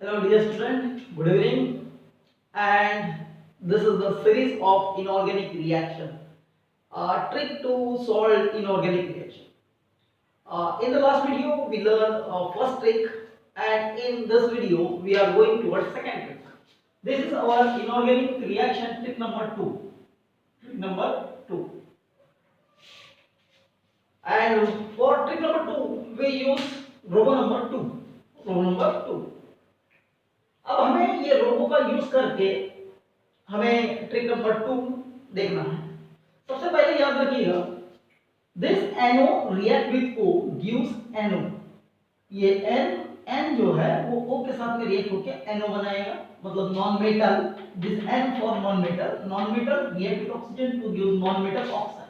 Hello dear student, good evening, and this is the series of inorganic reaction, trick to solve inorganic reaction. In the last video we learned first trick, and in this video we are going towards second trick. This is our inorganic reaction trick number 2. Trick number 2. And for trick number 2 we use robo number 2. Robo number 2. अब हमें ये robo का use करके हमें trick number 2 देखना है। सबसे पहले याद रखिएगा, this NO react with O gives NO। ये N जो है वो O के साथ में रिएक्ट होके NO बनाएगा, मतलब non metal. This N for non metal, non metal react with oxygen to give non metal oxide.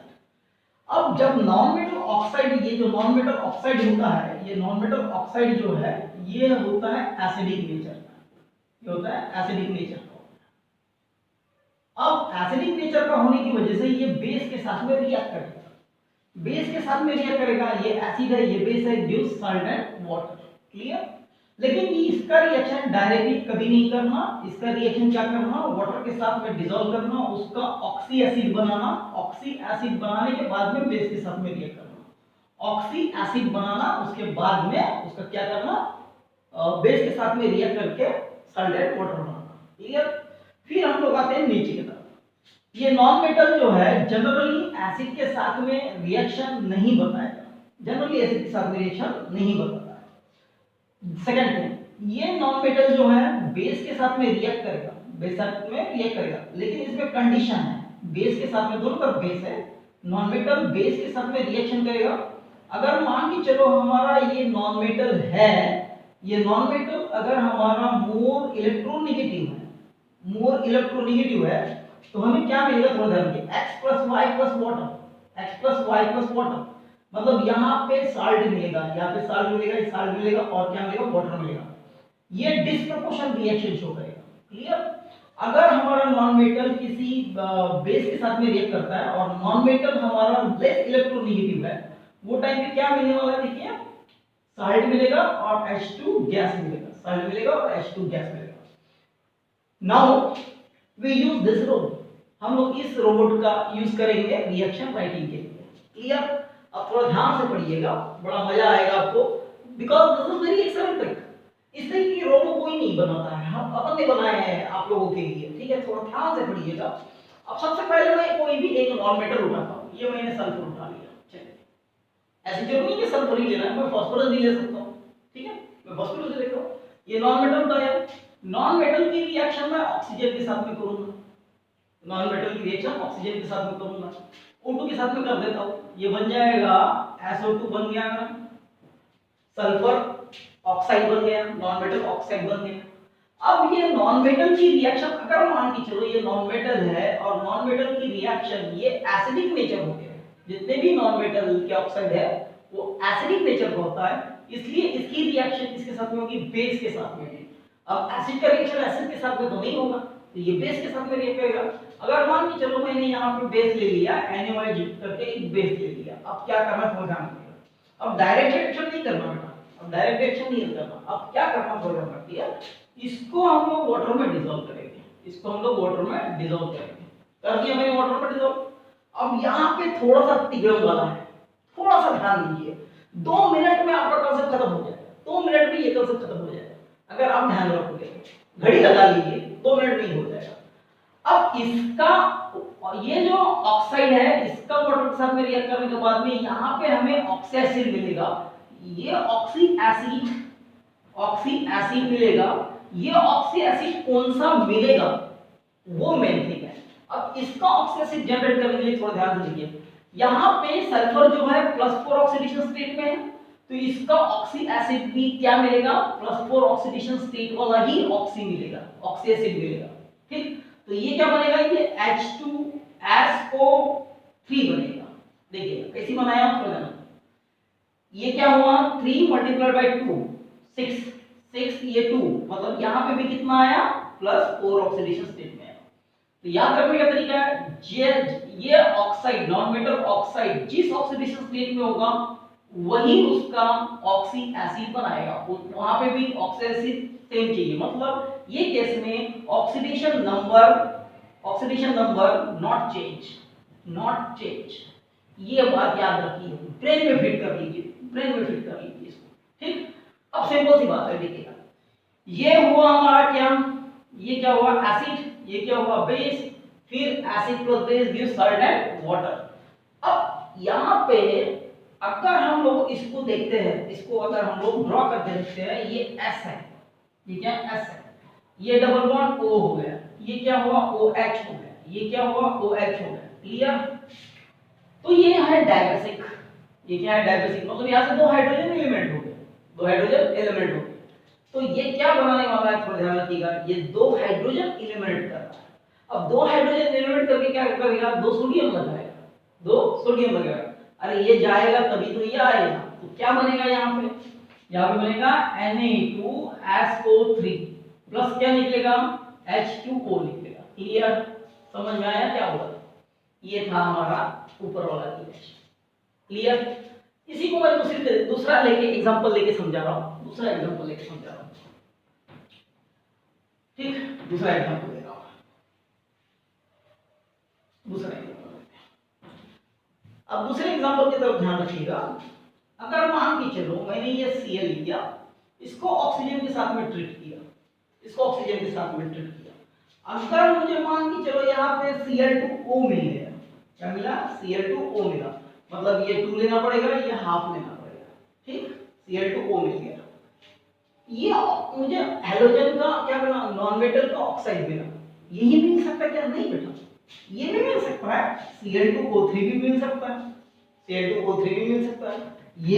अब जब नॉन मेटल ऑक्साइड, ये जो नॉन मेटल ऑक्साइड होता है, ये नॉन मेटल ऑक्साइड जो है ये होता है एसिडिक नेचर का, ये होता है एसिडिक नेचर का। अब एसिडिक नेचर का होने की वजह से ये बेस के साथ में रिएक्ट करेगा, बेस के साथ में रिएक्ट करेगा। ये एसिड है, ये बेस है, gives salt and water. Clear? लेकिन इसका रिएक्शन डायरेक्टली कभी नहीं करना। इसका रिएक्शन क्या करना, वाटर के साथ में डिसॉल्व करना, उसका ऑक्सी एसिड बनाना, ऑक्सी एसिड बनाने के बाद में बेस के साथ में रिएक्ट करना, ऑक्सी एसिड बनाना, उसके बाद में उसका क्या करना, बेस के साथ में रिएक्ट करके salt and water banana. Clear? फिर हम लोग आते हैं नीचे की तरफ। ये नॉन मेटल जो है जनरली एसिड के साथ में रिएक्शन नहीं बताएगा, जनरली एसिड के साथ में रिएक्शन नहीं बताता है। सेकंड थिंग, ये नॉन मेटल जो है बेस के साथ में रिएक्ट करेगा, बेस के साथ में रिएक्ट करेगा, लेकिन इसमें कंडीशन है, बेस के साथ में दोनों तरफ बेस है, नॉन मेटल बेस के साथ में रिएक्शन करेगा। अगर मान के चलो हमारा ये नॉन मेटल है, ये नॉन मेटल अगर हमारा मोर इलेक्ट्रोनेगेटिव है, मोर इलेक्ट्रोनेगेटिव है, तो हमें क्या मिलेगा, थोड़ा ध्यान रखिए, x + y + water, x + y + water, मतलब यहाँ पे साल्ट मिलेगा, यहाँ पे साल्ट मिलेगा, ये साल्ट मिलेगा और क्या मिलेगा, वाटर मिलेगा। ये डिस्प्रपोर्शन रिएक्शन शो करेगा। क्लियर? अगर हमारा नॉन मेटल किसी बेस के साथ में रिएक्ट करता है और नॉन मेटल हमारा लेस इलेक्ट्रोनेगेटिव है, वो टाइम पे क्या मिलने वाला है, देखिए, साल्ट मिलेगा और H2 गैस मिलेगा, साल्ट मिलेगा और H2 गैस मिलेगा। Now we use this robot, हम लोग इस रोबोट का यूज करेंगे रिएक्शन राइटिंग के लिए। क्लियर? अब थोड़ा ध्यान से पढ़िएगा, बड़ा मजा आएगा आपको, because this is very excellent. इस तरह की रोबो कोई नहीं बनाता है, हम अपन ने बनाए हैं आप लोगों के लिए। ठीक है, थोड़ा ध्यान से पढ़िएगा। अब सबसे पहले मैं कोई भी एक नॉन मेटल उठाता हूँ, ये मैंने सल्फर उठा लिया। चलिए, ऐसे जरूरी नहीं कि सल्फर ही लेना है, मैं फास्फोरस भी ले सकता हूँ। ठीक है, मैं फास्फोरस ले लेता हूँ। ये नॉन मेटल उठाया, नॉन मेटल की रिएक्शन मैं ऑक्सीजन के साथ में करूंगा, नॉन मेटल की रिएक्शन ऑक्सीजन के साथ में करूंगा, O2 के साथ में कर देता हूं, ये बन जाएगा SO2 बन गया, सल्फर ऑक्साइड बन गया, नॉन मेटल ऑक्साइड बन गया। अब ये नॉन मेटल की रिएक्शन, अगर मान के चलो ये नॉन मेटल है और नॉन मेटल की रिएक्शन ये एसिडिक नेचर हो गया, जितने भी नॉन मेटल के ऑक्साइड है वो एसिडिक नेचर का होता है, इसलिए इसकी रिएक्शन इसके साथ में होगी, बेस के साथ में। अब एसिड का रिएक्शन एसिड के साथ में तो नहीं होगा, तो ये बेस के साथ में रिएक्ट करेगा। अगर मान के चलो मैंने यहाँ पे बेस ले लिया, NaOH करके एक बेस ले लिया, अब क्या करना थोड़ा ध्यान रखिएगा। अब डायरेक्ट रिएक्शन नहीं करना बेटा, अब डायरेक्ट रिएक्शन नहीं करना, अब क्या करना थोड़ा ध्यान रखिए, इसको हम लोग वाटर में डिसॉल्व करेंगे, इसको हम लोग वाटर में डिसॉल्व करेंगे। कर दिया मैंने वाटर में डिसॉल्व। अब यहाँ पे थोड़ा सा तिगड़म वाला है, थोड़ा सा ध्यान दीजिए, 2 मिनट में आपका कंसेप्ट खत्म हो जाएगा, 2 मिनट में ये कंसेप्ट खत्म हो जाएगा अगर आप ध्यान रखोगे। घड़ी लगा लीजिए, 2 मिनट में हो जाएगा। अब इसका ये जो ऑक्साइड है, इसका वाटर के साथ में रिएक्ट करने के बाद में यहाँ पे हमें ऑक्सी एसिड मिलेगा, ये ऑक्सी एसिड मिलेगा। ये ऑक्सी एसिड कौन सा मिलेगा वो मेन थिंग है। अब इसका ऑक्सी एसिड जनरेट करने के लिए थोड़ा ध्यान से देखिए, यहाँ पे सल्फर जो है +4 ऑक्सीडेशन स्टेट में है, तो इसका ऑक्सी एसिड भी क्या मिलेगा, +4 ऑक्सीडेशन स्टेट वाला ही ऑक्सी मिलेगा, ऑक्सी एसिड मिलेगा। ठीक, तो ये क्या बनेगा, ये H2SO3 बनेगा। देखिए कैसे बनाया थोड़ा, ये क्या हुआ, 3 × 2 6, 6 ये 2, मतलब यहाँ पे भी कितना आया, +4 ऑक्सीडेशन स्टेट में आया। तो याद रखने का तरीका है, ये ऑक्साइड, नॉन मेटल ऑक्साइड जिस ऑक्सीडेशन स्टेट में होगा वही उसका ऑक्सी एसिड बनाएगा, वहां पे भी ऑक्सी एसिड सेम चाहिए। मतलब ये केस में ऑक्सीडेशन नंबर नॉट चेंज। ये बात याद रखिए, ब्रेन में फिट कर लीजिए, इसको। ठीक, अब सिंपल सी बात है, देखिएगा ये हुआ हमारा क्या, ये क्या हुआ एसिड, ये क्या हुआ बेस, फिर acid plus base gives salt and water. अब यहाँ पे अगर हम लोग इसको देखते हैं, इसको अगर हम लोग ड्रॉ करके देखते हैं, ये S है, ये क्या S है, ये डबल बॉन्ड O हो गया, ये क्या हुआ OH हो गया, ये क्या हुआ OH हो गया। क्लियर? तो ये है डायबेसिक, ये क्या है डायबेसिक, मतलब यहाँ से दो हाइड्रोजन एलिमेंट हो गए। तो ये क्या बनाने वाला है, थोड़ा ध्यान रखिएगा, ये दो हाइड्रोजन एलिमेंट कर रहा है। अब दो हाइड्रोजन एलिमेंट करके क्या करेगा, दो सोडियम लगाएगा। अरे ये जाएगा तभी तो ये आएगा, तो क्या बनेगा यहाँ पे बनेगा Na2SO3 प्लस क्या निकलेगा, H2O निकलेगा। क्लियर? समझ में आया क्या हुआ? ये था हमारा ऊपर वाला इमेज। क्लियर? इसी को मैं दूसरा एग्जांपल लेके समझा रहा हूं, ठीक, दूसरा एग्जांपल ले रहा हूं, अब दूसरे एग्जांपल की तरफ ध्यान रखिएगा। अगर मान के चलो मैंने ये Cl लिया, इसको ऑक्सीजन के साथ में ट्रीट किया, अगर मुझे मान के चलो यहाँ पे Cl2O मिल गया, क्या मिला, Cl2O मिला, मतलब ये 2 लेना पड़ेगा, ये हाफ लेना पड़ेगा। ठीक, Cl2O मिल गया, ये मुझे हैलोजन का क्या मिला, नॉन मेटल का ऑक्साइड मिला। यही मिल सकता क्या, नहीं बेटा, ये भी मिल सकता है, Cl2O3 भी मिल सकता है, ये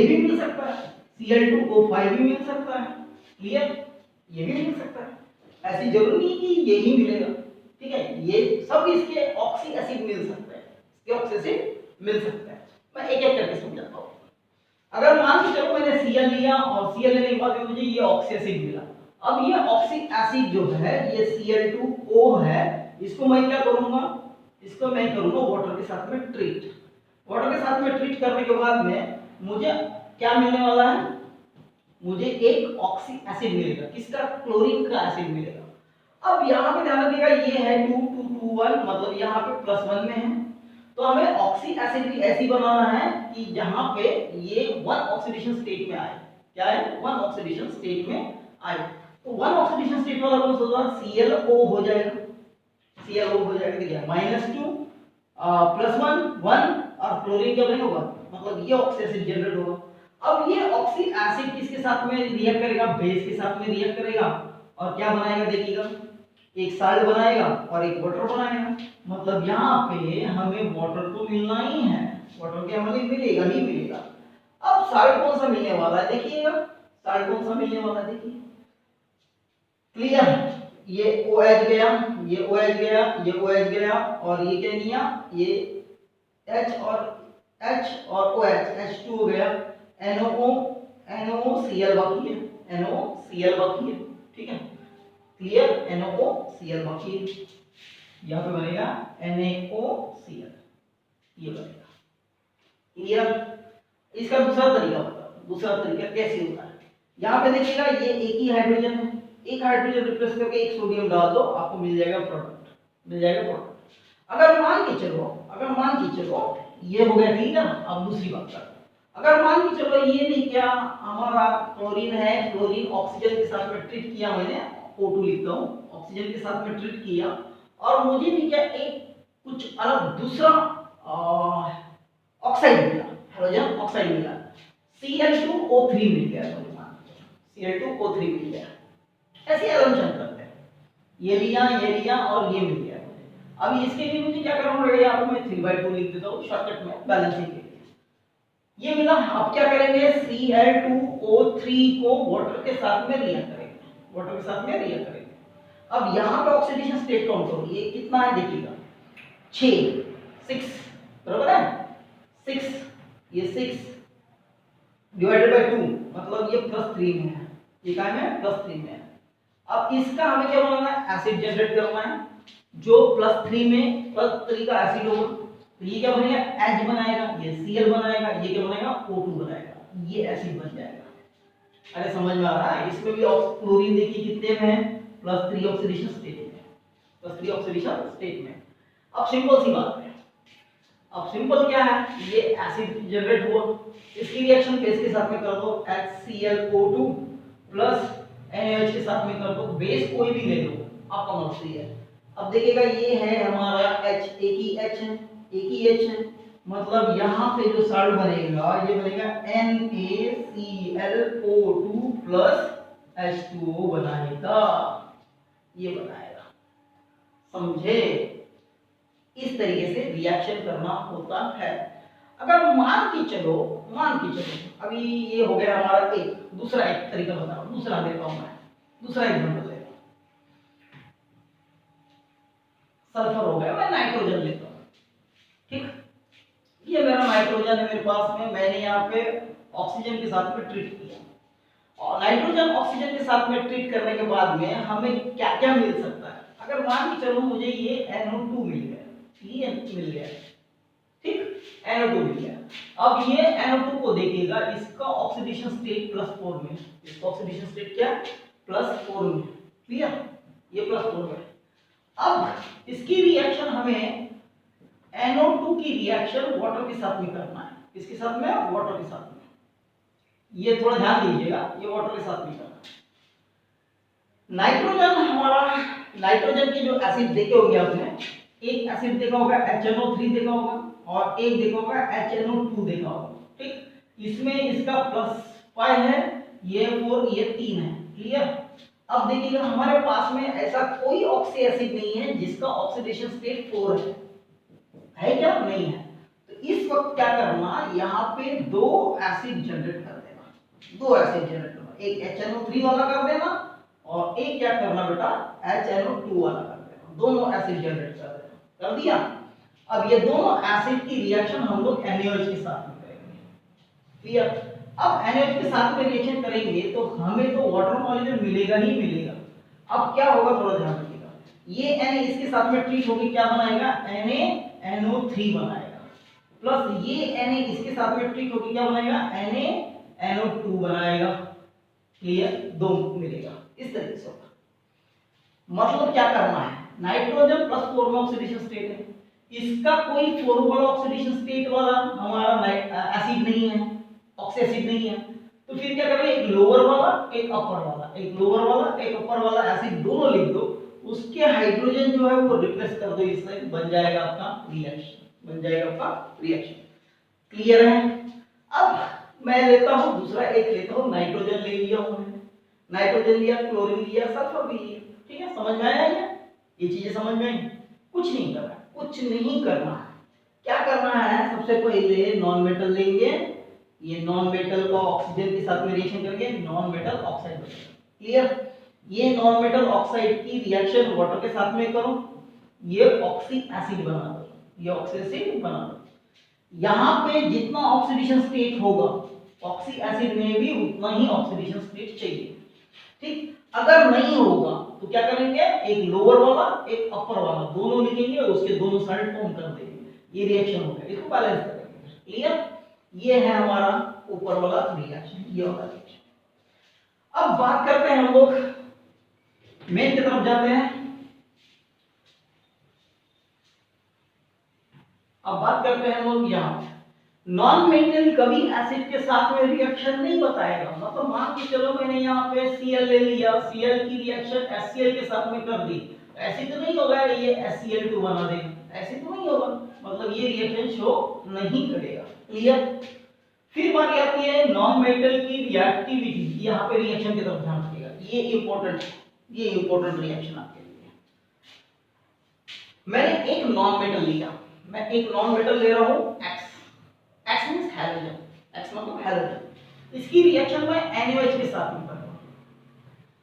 भी मिल सकता है, Cl2O5 भी मिल सकता है। क्लियर? ये भी मिल सकता है, ऐसी जरूरी नहीं कि यही मिलेगा। ठीक है, ये सब इसके ऑक्सी एसिड मिल सकता है, मैं एक एक करके समझाता हूँ। अगर मान के चलो मैंने Cl लिया और Cl लेने के बाद मुझे ये ऑक्सी एसिड मिला, अब ये ऑक्सी एसिड जो है ये Cl2O है, इसको मैं क्या करूंगा, वाटर के साथ में ट्रीट। करने के बाद में मुझे क्या मिलने वाला है, मुझे एक ऑक्सी एसिड मिलेगा, किसका, क्लोरीन का एसिड मिलेगा। अब यहाँ पे ध्यान रखिएगा, ये है 2 2 2 1, मतलब यहाँ पे +1 में है, तो हमें ऑक्सी एसिड भी ऐसी बनाना है कि जहां पे ये 1 ऑक्सीडेशन स्टेट में आए। क्या है, 1 ऑक्सीडेशन स्टेट में आए। तो 1 ऑक्सीडेशन स्टेट वाला कौन सा होगा, ClO हो जाएगा, देखिए -2 +1 1 और क्लोरीन क्या बनेगा होगा, मतलब ये ऑक्सी एसिड जनरेट होगा। अब ये ऑक्सी एसिड किसके साथ में रिएक्ट करेगा, बेस के साथ में रिएक्ट करेगा, और क्या बनाएगा, देखिएगा एक साल्ट बनाएगा और एक वाटर बनाएगा। मतलब यहाँ पे हमें वाटर तो मिलना ही है, वाटर क्या हमें मिलेगा ही मिलेगा। अब साल्ट कौन सा मिलने वाला है, देखिएगा देखिए। क्लियर? ये OH गया, ये OH गया और ये क्या लिया, ये H और OH H2 हो गया, NOCl बाकी है, ठीक है। क्लियर? NOCl बाकी है, यहाँ पे बनेगा NaOCl, ये बनेगा। क्लियर? इसका दूसरा तरीका कैसे होता है, यहाँ पे देखिएगा ये एक ही हाइड्रोजन है, एक हाइड्रोजन रिप्लेस करके एक सोडियम डाल दो, आपको मिल जाएगा प्रोडक्ट। अगर मान के चलो ये हो गया, ठीक है ना। अब दूसरी बात करते हैं, अगर मान के चलो ये नहीं, क्या हमारा क्लोरीन है, क्लोरीन ऑक्सीजन के साथ में ट्रीट किया, मैंने O2 लिखता हूँ, ऑक्सीजन के साथ में ट्रीट किया, और मुझे भी क्या एक कुछ अलग दूसरा ऑक्साइड मिला, हाइड्रोजन ऑक्साइड मिला, Cl2O3 मिल गया, Cl2O3 मिल गया। ऐसे एजम्पशन करते हैं, ये लिया और ये मिल गया। अब इसके लिए मुझे क्या करना पड़ेगा, यहाँ पे मैं 3/2 लिख देता हूँ शॉर्टकट में बैलेंसिंग के लिए। ये मिला, अब क्या करेंगे, Cl2O3 को वाटर के साथ में रिएक्ट करेंगे, अब यहाँ पे ऑक्सीडेशन स्टेट काउंट करो, ये कितना है देखिएगा, 6 बराबर है 6, ये 6 डिवाइडेड बाय 2, मतलब ये +3 में है, ये क्या है, +3 में है। अब इसका हमें क्या बनाना है, एसिड जनरेट करना है, जो +3 का एसिड होगा, तो ये क्या बनेगा, H बनाएगा, ये Cl बनाएगा, ये क्या बनेगा, O2 बनाएगा, ये एसिड बन जाएगा। अरे समझ में आ रहा है? इसमें भी क्लोरीन देखिए कितने में है, +3 ऑक्सीडेशन स्टेट में, +3 ऑक्सीडेशन स्टेट में। अब सिंपल सी बात है, अब सिंपल क्या है, ये एसिड जनरेट हुआ, इसकी रिएक्शन बेस के साथ में कर दो, HClO2 प्लस NaOH के साथ में कर दो, बेस कोई भी ले लो, आपका मर्जी है। अब देखिएगा ये है हमारा H, एक ही H है, एक ही H है, मतलब यहाँ पे जो सॉल्ट बनेगा ये बनेगा NaClO2 प्लस H2O बनाएगा, ये बनाएगा, समझे? इस तरीके से रिएक्शन करना होता है। अगर मान के चलो अभी ये हो गया हमारा एक, दूसरा एक तरीका बताओ, दूसरा देता हूं मैं, दूसरा एग्जांपल लेता हूं। सल्फर हो गया, मैं नाइट्रोजन लेता हूं, ठीक, ये मेरा नाइट्रोजन है मेरे पास में, मैंने यहाँ पे ऑक्सीजन के साथ में ट्रीट किया, और नाइट्रोजन ऑक्सीजन के साथ में ट्रीट करने के बाद में हमें क्या क्या मिल सकता है। अगर मान के चलो मुझे ये NO2 मिल गया, ये मिल गया, ठीक, NO2 मिल गया। अब ये NO2 को देखिएगा, इसका ऑक्सीडेशन स्टेट +4 में, इसका ऑक्सीडेशन स्टेट क्या है, +4 में, क्लियर, ये +4 में। अब इसकी रिएक्शन हमें NO2 की रिएक्शन वाटर के साथ में करना है, किसके साथ में, वाटर के साथ में, ये थोड़ा ध्यान दीजिएगा, ये वाटर के साथ में करना है। नाइट्रोजन हमारा, नाइट्रोजन के जो एसिड देखे होंगे आपने, एक एसिड देखा होगा HNO3 देखा होगा, और एक देखा होगा HNO2 देखा होगा, ठीक, इसमें इसका +5 है, ये 4, ये 3 है, क्लियर। अब देखिएगा हमारे पास में ऐसा कोई ऑक्सी एसिड नहीं है जिसका ऑक्सीडेशन स्टेट 4 है क्या, नहीं है। तो इस वक्त क्या करना, यहाँ पे दो एसिड जनरेट कर देना, दो एसिड जनरेट करना, एक HNO3 वाला कर देना, और एक क्या करना बेटा, HNO2 वाला कर देना, दोनों एसिड जनरेट कर देना, कर दिया। अब ये दोनों एसिड की रिएक्शन हम लोग NaOH के साथ में करेंगे, क्लियर। अब NaOH के साथ में रिएक्शन करेंगे तो हमें तो वाटर मॉलिक्यूल मिलेगा ही मिलेगा। अब क्या होगा, थोड़ा ध्यान रखिएगा, ये Na इसके साथ में ट्रीट होगी, क्या बनाएगा, NaNO3 बनाएगा, प्लस ये Na इसके साथ में ट्रीट होगी, क्या बनाएगा, NaNO2 बनाएगा, क्लियर, दो मिलेगा, इस तरीके से होगा। मतलब क्या करना है, नाइट्रोजन +4 में ऑक्सीडेशन स्टेट है, इसका कोई 4 वाला ऑक्सीडेशन स्टेट वाला हमारा एसिड नहीं है, ऑक्सी एसिड नहीं है, तो फिर क्या करेंगे, एक लोअर वाला एक अपर वाला, एक लोअर वाला एक अपर वाला एसिड दोनों लिख दो, उसके हाइड्रोजन जो है वो रिप्लेस कर दो, इससे बन जाएगा आपका रिएक्शन, बन जाएगा आपका रिएक्शन, क्लियर है। अब मैं लेता हूं दूसरा एक लेता हूं, नाइट्रोजन ले लिया हूं मैंने, नाइट्रोजन लिया, क्लोरीन लिया, सल्फर भी लिया, ठीक है, समझ में आया ये चीजें समझ में आई? कुछ नहीं करना, कुछ नहीं करना है, क्या करना है, सबसे पहले नॉन मेटल लेंगे, ये नॉन मेटल का ऑक्सीजन के साथ में रिएक्शन करेंगे, नॉन मेटल ऑक्साइड बनेगा, क्लियर। ये नॉन मेटल ऑक्साइड की रिएक्शन वाटर के साथ में करो, ये ऑक्सी एसिड बना दो, ये ऑक्सी एसिड बना दो। यहां पे जितना ऑक्सीडेशन स्टेट होगा ऑक्सी एसिड में भी उतना ही ऑक्सीडेशन स्टेट चाहिए, ठीक। अगर नहीं होगा तो क्या करेंगे, एक लोअर वाला एक अपर वाला दोनों लिखेंगे, उसके दोनों साइड फॉर्म कर देंगे, ये रिएक्शन हो गया, इसको बैलेंस करेंगे, क्लियर। ये है हमारा ऊपर वाला रिएक्शन, ये वाला रिएक्शन। अब बात करते हैं हम लोग मेन की तरफ जाते हैं। अब बात करते हैं हम लोग यहाँ नॉन मेटल कभी एसिड के साथ में रिएक्शन नहीं बताएगा, मतलब मान के चलो मैंने यहाँ पे Cl ले लिया, Cl की रिएक्शन HCl के साथ में कर दी, ऐसे तो नहीं होगा ये HCl2 बना देगा, ऐसे तो नहीं होगा, मतलब ये रिएक्शन शो नहीं करेगा, क्लियर। फिर बात आती है नॉन मेटल की रिएक्टिविटी, यहाँ पे रिएक्शन की तरफ ध्यान रखिएगा, ये इंपॉर्टेंट रिएक्शन आपके लिए। मैंने एक नॉन मेटल लिया, मैं एक नॉन मेटल ले रहा हूँ X मींस हैलोजन, X मतलब हैलोजन, इसकी रिएक्शन मैं NaOH के साथ में कर रहा हूं।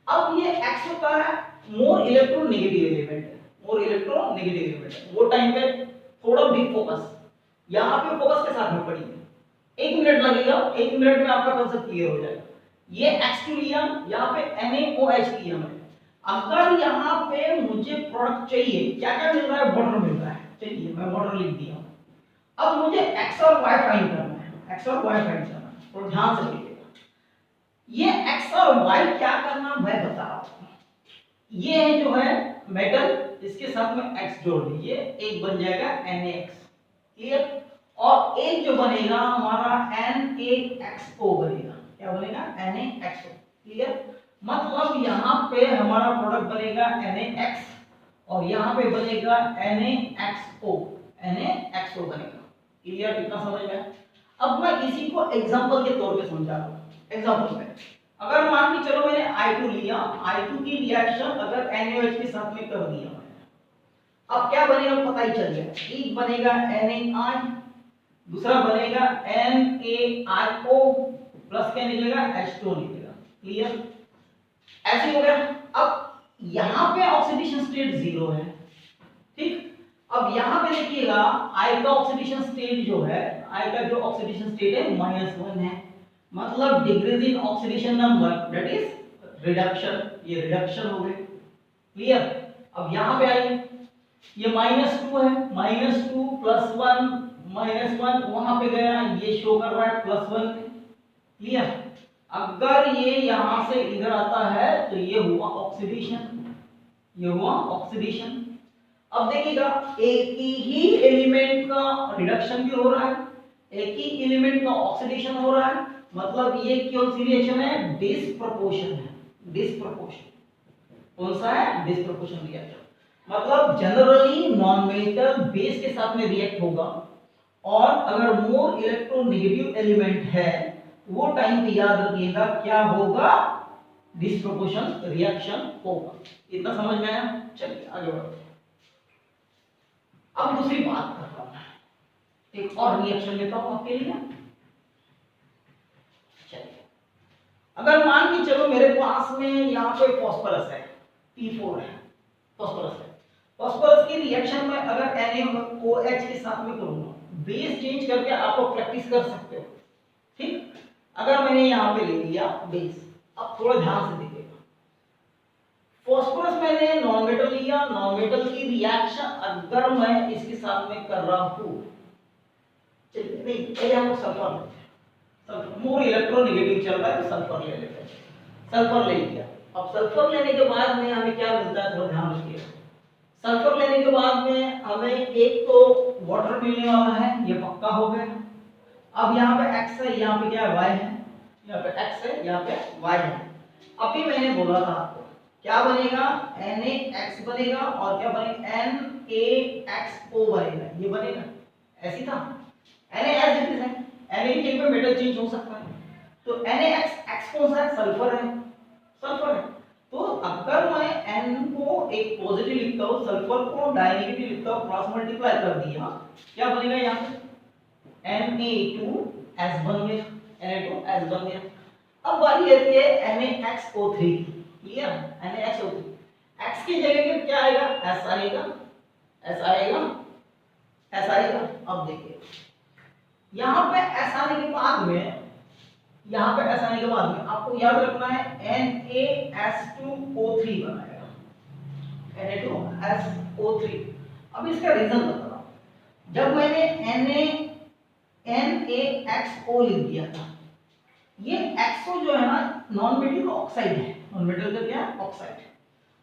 अब ये X होता है मोर इलेक्ट्रोनेगेटिव एलिमेंट है, मोर इलेक्ट्रोनेगेटिव एलिमेंट है, वो टाइम पे थोड़ा भी फोकस, यहां पे फोकस के साथ में पढ़िए, 1 मिनट लगेगा, 1 मिनट में आपका कांसेप्ट क्लियर हो जाएगा। ये X2 लिया, यहां पे NaOH लिया मैंने, अगर यहां पे मुझे प्रोडक्ट चाहिए, क्या क्या मिल रहा है, वाटर मिल रहा है, चलिए मैं वाटर लिख दिया, अब मुझे x और y फाइंड करना है, x और y फाइंड करना है, तो ध्यान से देखिएगा। ये x और y क्या करना मैं बता रहा हूं। ये है जो है मेटल, इसके साथ में x जोड़ दीजिए, एक बन जाएगा NaX, क्लियर। और एक जो बनेगा हमारा NaXO बनेगा, क्या बनेगा NaXO, क्लियर। मतलब यहाँ पे हमारा प्रोडक्ट बनेगा NaX और यहाँ पे बनेगा NaXO, NaXO बनेगा, क्लियर, इतना समझ में। अब मैं इसी को एग्जांपल के तौर पे समझा रहा हूँ। एग्जांपल में अगर मान के चलो मैंने I2 लिया, I2 की रिएक्शन अगर NaOH के साथ में कर दिया मैंने, अब क्या बनेगा पता ही चल गया, एक बनेगा NaI, दूसरा बनेगा NaIO प्लस क्या निकलेगा H2 निकलेगा, क्लियर, ऐसे हो गया। अब यहां पे ऑक्सीडेशन स्टेट 0 है, ठीक। अब यहां पे देखिएगा I का ऑक्सीडेशन स्टेट जो है, I का जो ऑक्सीडेशन स्टेट है -1 है, मतलब decrease in oxidation number that is reduction, ये रिडक्शन हो गए, क्लियर। अब यहां पे आइए, ये -2 है, -2 +1 -1 वहां पे गया, ये शो कर रहा है +1 में, क्लियर। अगर ये यहां से इधर आता है तो ये हुआ ऑक्सीडेशन, ये हुआ ऑक्सीडेशन। अब देखिएगा एक ही एलिमेंट का रिडक्शन भी हो रहा है, एक ही एलिमेंट का ऑक्सीडेशन हो रहा है, मतलब ये कौन सी रिएक्शन है, डिसप्रपोर्शन है, डिसप्रपोर्शन। कौन सा है, डिसप्रपोर्शन रिएक्शन। मतलब जनरली नॉन-मेटल बेस के साथ में रिएक्ट होगा और अगर मोर इलेक्ट्रोनेगेटिव एलिमेंट है वो टाइम पे याद रखिएगा क्या होगा, डिसप्रपोर्शन रिएक्शन होगा, इतना समझ में आया। चलिए आगे बढ़ते हैं। अब दूसरी बात करता हूं, एक और रिएक्शन लेता हूं आपके लिए। चलिए अगर मान के चलो मेरे पास में यहाँ पे फास्फोरस है, P4 है, फास्फोरस है, फास्फोरस की रिएक्शन में अगर NaOH के साथ में करूंगा, बेस चेंज करके आप लोग प्रैक्टिस कर सकते हो, ठीक। अगर मैंने यहाँ पे ले लिया बेस, अब थोड़ा ध्यान से देखिएगा, फास्फोरस मैंने नॉन मेटल लिया, नॉन मेटल की रिएक्शन अगर मैं इसके साथ में कर रहा हूं, चलिए नहीं पहले हम लोग सल्फर लेते हैं, सल्फर मोर इलेक्ट्रोनेगेटिव चल रहा है तो सल्फर ले लेते हैं, सल्फर ले लिया। अब सल्फर लेने के बाद में हमें क्या मिलता है, थोड़ा ध्यान रखिएगा। सल्फर लेने के बाद में हमें एक तो वाटर मिलने वाला है, ये पक्का हो गया। अब यहाँ पे x है, यहाँ पे क्या है y है, यहाँ पे x है, यहाँ पे y है। अभी मैंने बोला था आपको क्या बनेगा, NaX बनेगा और क्या बनेगा NaXO बनेगा, ये बनेगा, ऐसी था। Na एज इट इज है, Na की जगह पे मेटल चेंज हो सकता है, तो NaX X कौन सा है, सल्फर है, सल्फर है। तो अगर मैं N को एक पॉजिटिव लिखता हूँ, सल्फर को डायनेगेटिव लिखता हूँ, क्रॉस मल्टीप्लाई कर दिया, क्या बनेगा यहाँ पे Na2S बन गया, Na2S बन गया। अब बारी आती है NaXO3 की, क्लियर, NaXO3 X की जगह पे क्या आएगा, S आएगा, S आएगा, S आएगा। अब देखिए यहाँ पे S आने के बाद में, यहाँ पे S आने के बाद में आपको याद रखना है NaS2O3 बनाएगा, Na2SO3। अब इसका रीजन बता रहा हूं, जब मैंने NaXO लिख दिया था, ये XO जो है ना नॉन मेटल का ऑक्साइड है, नॉन मेटल का क्या है, ऑक्साइड।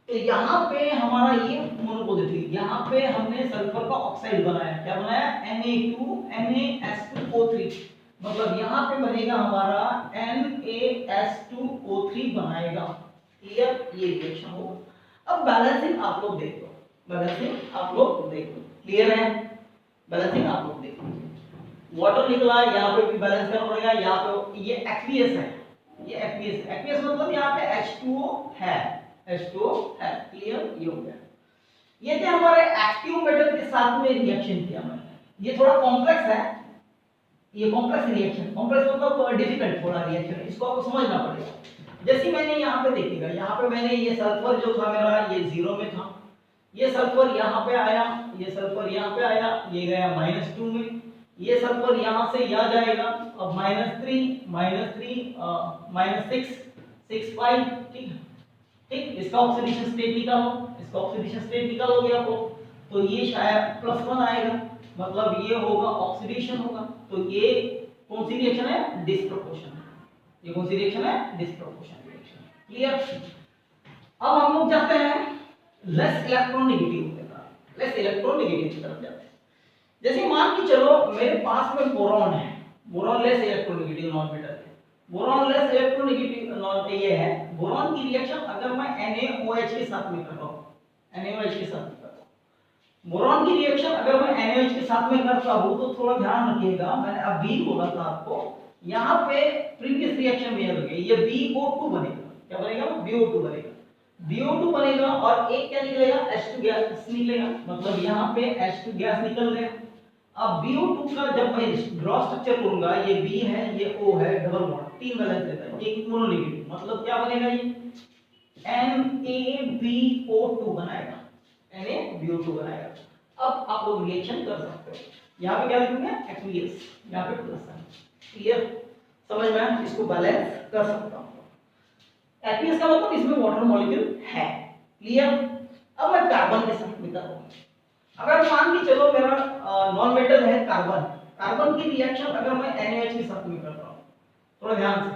तो यहाँ पे हमारा ये मोनो पॉजिटिव, यहाँ पे हमने सल्फर का ऑक्साइड बनाया, क्या बनाया NaS2O3, मतलब यहाँ पे बनेगा हमारा NaS2O3 बनाएगा, क्लियर, ये रिएक्शन होगा। अब बैलेंसिंग आप लोग देख लो, बैलेंसिंग आप लोग देख लो, क्लियर है, बैलेंसिंग आप लोग देख लो। वाटर निकला है, यहाँ पे भी बैलेंस करना पड़ेगा, यहाँ पे ये एक्वियस है, ये एक्वियस, एक्वियस मतलब यहाँ पे H2O है, H2O है, क्लियर, ये हो गया। ये थे हमारे एक्टिव मेटल के साथ में रिएक्शन किया मैंने, ये थोड़ा कॉम्प्लेक्स है, ये कॉम्प्लेक्स रिएक्शन, कॉम्प्लेक्स मतलब डिफिकल्ट थोड़ा रिएक्शन है, इसको आपको समझना पड़ेगा। जैसे मैंने यहाँ पे देखिएगा, यहाँ पे मैंने ये सल्फर जो था मेरा ये 0 में था, ये सल्फर यहाँ पे आया, ये सल्फर यहाँ पे आया, ये गया -2 में, ये सल्फर यहाँ से यहाँ जाएगा, अब -3 -6 6 5, ठीक है, ठीक। इसका ऑक्सीडेशन स्टेट निकालो, इसका ऑक्सीडेशन स्टेट निकालोगे आप लोग, तो ये शायद +1 आएगा, मतलब ये होगा ऑक्सीडेशन होगा, तो ये कौन सी रिएक्शन है? डिसप्रपोर्शन। ये कौन सी रिएक्शन है? Disproportion reaction. क्लियर? अब हम लोग जाते हैं लेस इलेक्ट्रोनेगेटिव की तरफ, लेस इलेक्ट्रोनेगेटिव की तरफ जाते हैं। जैसे मान के चलो मेरे पास में बोरॉन है, boron less electronegative non metal है, बोरॉन लेस इलेक्ट्रोनेगेटिव नॉन ये है। बोरॉन की रिएक्शन अगर मैं NaOH के साथ में कर रहा हूं, NaOH के साथ में कर रहा हूं, बोरॉन की रिएक्शन अगर मैं NaOH के साथ में करता हूं तो थोड़ा ध्यान रखिएगा, मैंने अभी बोला था आपको, यहां पे प्रीवियस रिएक्शन में लगे ये BO2 बनेगा। क्या बनेगा? BO2 बनेगा। BO2 बनेगा और एक क्या निकलेगा? H2 गैस निकलेगा, मतलब यहां पे H2 गैस निकल गया। अब BO2 का जब मैं ड्रॉ स्ट्रक्चर करूंगा, ये B है, ये O है, डबल बॉन्ड, तीन वैलेंस देता है, एक मोनोनेगेटिव, मतलब क्या बनेगा? ये NaBO2 बनाएगा, NaBO2 बनाएगा। अब आप लोग रिएक्शन कर सकते हो। यहाँ पे क्या लिखूंगा? एक्वियस, यहाँ पे प्लस है। क्लियर? समझ में? इसको बैलेंस कर सकता हूँ। एक्वियस का मतलब इसमें वाटर मॉलिक्यूल है। क्लियर? अब मैं कार्बन के साथ में कर रहा हूँ। अगर मान के चलो मेरा नॉन मेटल है कार्बन, कार्बन की रिएक्शन अगर मैं NaOH के साथ में कर रहा हूँ, थोड़ा ध्यान से,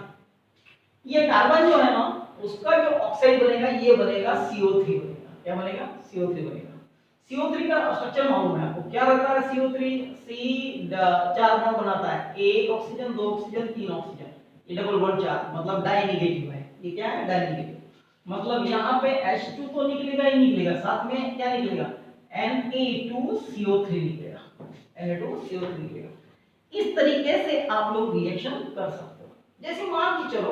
ये कार्बन जो है ना, उसका जो ऑक्साइड बनेगा ये बनेगा CO3 बनेगा। क्या बनेगा? CO3 बनेगा। CO3 का स्ट्रक्चर मालूम है आपको, क्या रहता है? CO3 C चार बॉन्ड बनाता है, एक ऑक्सीजन, दो ऑक्सीजन, तीन ऑक्सीजन, ये डबल बॉन्ड चार, मतलब डाई नेगेटिव है। ये क्या है? डाई नेगेटिव, मतलब यहाँ पे H2 तो निकलेगा ही निकलेगा, साथ में क्या निकलेगा? Na2CO3 निकलेगा, Na2CO3 निकलेगा। इस तरीके से आप लोग रिएक्शन कर सकते हो। जैसे मान के चलो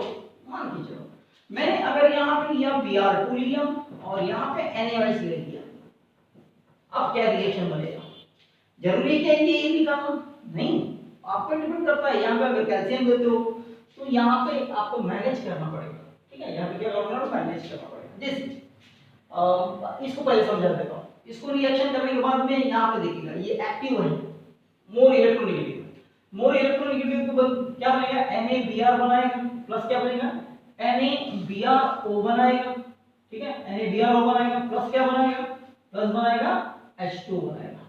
मैंने अगर यहाँ पे लिया Br2 लिया और यहाँ पे NaOH ले लिया, अब क्या रिएक्शन बनेगा? जरूरी है कि ये निकालना? नहीं, आप पे डिपेंड करता है। यहाँ पे अगर कैल्शियम देते हो तो यहाँ पे आपको मैनेज करना पड़ेगा। ठीक है, यहाँ पे क्या करना है? मैनेज करना पड़ेगा। जैसे इसको पहले समझा देता हूँ। इसको रिएक्शन करने के बाद में यहाँ पे देखिएगा, ये एक्टिव है, मोर इलेक्ट्रोनेगेटिव, मोर इलेक्ट्रोनेगेटिव के बाद क्या बनेगा? NaBr बनाएगा, प्लस क्या बनेगा? NaBrO बनाएगा। ठीक है, NaBrO बनाएगा, प्लस क्या बनाएगा? प्लस बनाएगा H2 बनाएगा।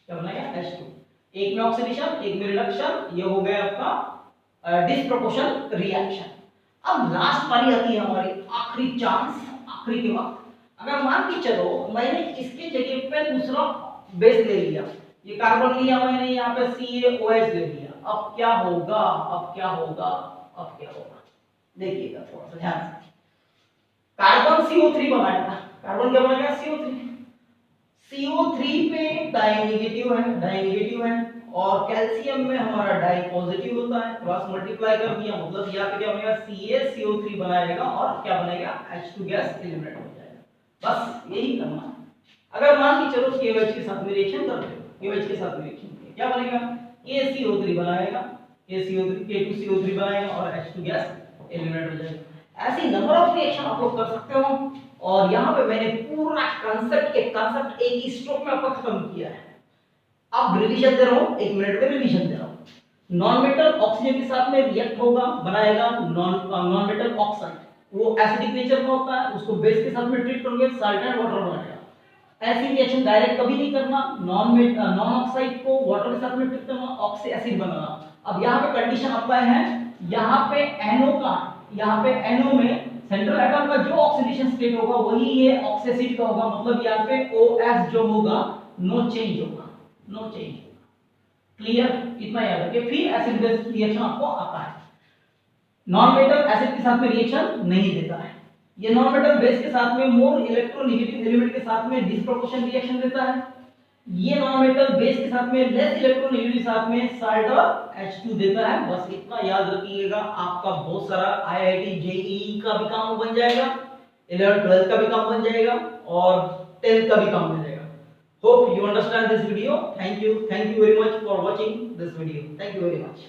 क्या बनाएगा? H2। एक में ऑक्सीडेशन, एक में रिडक्शन, ये हो गया आपका डिसप्रपोर्शन रिएक्शन। अब लास्ट पारी आती है हमारी, आखिरी चांस, आखिरी के वक्त। अगर मान के चलो मैंने इसके जगह पे दूसरा बेस ले लिया, ये कार्बन लिया मैंने, यहाँ पे CaOH ले लिया, अब क्या होगा? अब क्या होगा? अब क्या होगा? देखिएगा थोड़ा सा ध्यान से। कार्बन CO3 बनाएगा, कार्बन क्या बनाएगा? CO3। CO3 पे डाई नेगेटिव है, और कैल्शियम में हमारा डाई पॉजिटिव होता है, क्रॉस मल्टीप्लाई कर दिया, मतलब यहाँ पे क्या बनेगा? CaCO3 बनाएगा और क्या बनेगा? H2 गैस एलिमिनेट हो जाएगा। बस यही करना है। अगर मान के चलो KOH के साथ में रिएक्शन करते हो, KOH के साथ में रिएक्शन किया, क्या बनेगा? KCO3 बनाएगा, K2CO3 बनाएगा और H2 गैस एलिमिनेट हो जाएगा। ऐसी नंबर ऑफ रिएक्शन आप लोग कर सकते हो। और यहाँ पे मैंने पूरा कंसेप्ट एक स्ट्रोक में आपका खत्म किया है। अब रिवीजन दे रहा हूँ, एक मिनट में रिवीजन दे रहा हूँ। नॉन मेटल ऑक्सीजन के साथ में रिएक्ट होगा, बनाएगा नॉन मेटल ऑक्साइड, वो एसिडिक नेचर का होता है, उसको बेस के साथ में ट्रीट करोगे, साल्ट एंड वाटर बनाएगा। ऐसी रिएक्शन डायरेक्ट कभी नहीं करना, नॉन ऑक्साइड को वाटर के साथ में ट्रीट करना, ऑक्सी एसिड बनाना। अब यहाँ पे कंडीशन अप्लाई है, यहाँ पे NO में सेंट्रल एटम का जो ऑक्सीडेशन स्टेट होगा वही ये ऑक्सीसिड का होगा, मतलब यहाँ पे OS जो होगा नो चेंज होगा। क्लियर? इतना याद रखिए। फिर एसिड बेस रिएक्शन आपको आता है। नॉन मेटल एसिड के साथ में रिएक्शन नहीं देता है, ये नॉन मेटल बेस के साथ में मोर इलेक्ट्रोनेगेटिव एलिमेंट के साथ में डिसप्रपोर्शन रिएक्शन देता है, ये नॉन मेटल बेस के साथ में लेस इलेक्ट्रोनेगेटिव के साथ में साल्ट और H2 देता है। बस इतना याद रखिएगा, आपका बहुत सारा IIT JEE का भी काम बन जाएगा, 11th 12th का भी काम बन जाएगा और 10th का भी काम बन जाएगा। Hope you understand this video. Thank you very much for watching this video. Thank you very much.